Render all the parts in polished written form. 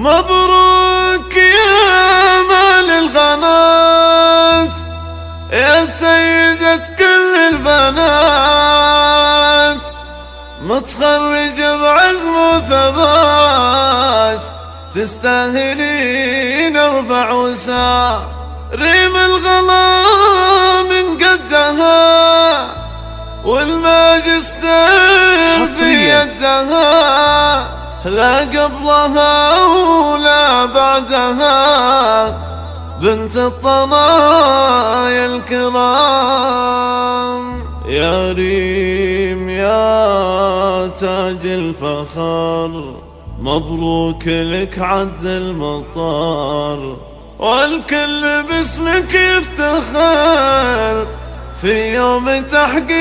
مبروك يا مال الغنات يا سيدة كل البنات، متخرج بعزم وثبات، تستاهلين ارفع وسام. ريم الغلا من قدها والماجستير في يدها، لا قبلها ولا بعدها، بنت الطنايا الكرام. يا ريم يا تاج الفخر، مبروك لك عد المطار، والكل باسمك يفتخر في يوم تحقيق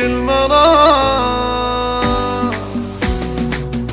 المرام.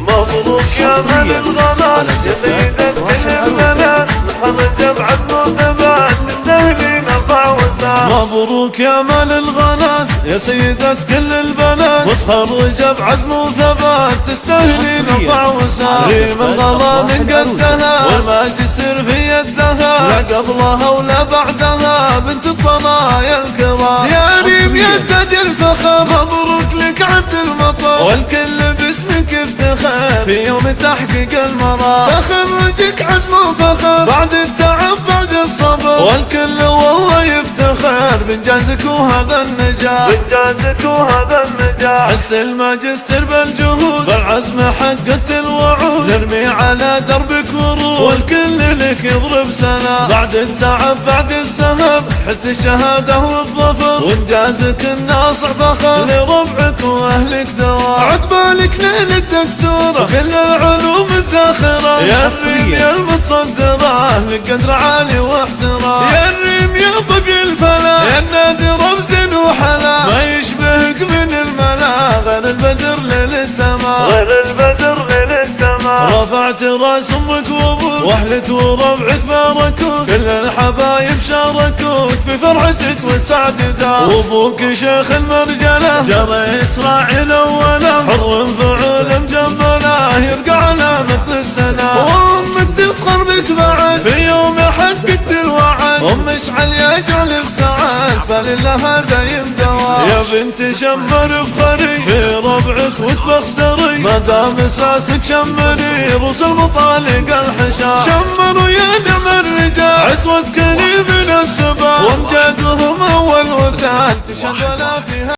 مبروك يا من الغنات يا سيدة كل البنات، متخرجة بعزم وثبات، تستاهلين ارفع وسام. مبروك يا مال الغنات يا سيدة كل البنات، متخرجة بعزم وثبات، تستاهلين ارفع وسام. ريم الغلا من قدها والماجستير في يدها، لا قبلها ولا بعدها، بنت الطنايا الكرام. يا ريم يا تاج الفخر، مبروك لك عد المطر، والكل باسمك يفتخر في يوم تحقيق المرام. تخرجك عزم وفخر بعد التعب بعد الصبر، والكل والله يفتخر بإنجازك وهذا النجاح، بإنجازك وهذا النجاح. حس الماجستير بالجهود بالعزم حققت الوعود، نرمي على دربك ورود، والكل لك يضرب سلام. بعد التعب بعد السهر حس الشهادة والظفر، وإنجازك الناصع فخر لربعك وأهلك دوام. عقبالك ليلة الدكتورة وكل العلوم الزاخرة، يا الريم يا المتصدرة لك قدر عالي واحترام. يا الريم يا طبي الفلا يا النادي رمز وحلا، ما يشبهك من الملا غير البدر ليلة تمام، غير البدر ليلة تمام. رفعت راس امك وابوك واهلك وربعك باركوك، كل الحبايب شاركوك في فرحتك والسعد دام. وابوك شيخ المرجله جرى اسراعيل اوله، حر فعول مجمله يرقى على مثل السلام. وامك تفخر بك بعد في يوم حققت الوعد، ام اشعل يا جعل السعد فلله دايم دوام. يا بنت شمر بخري في ربعك وتبختري، ما دام اساسك شمري روس المطالق الحشام. شمروا يا نعم الرجال عزوة كريم السبا، وامجادهم اول وتان تشهد ولا فيها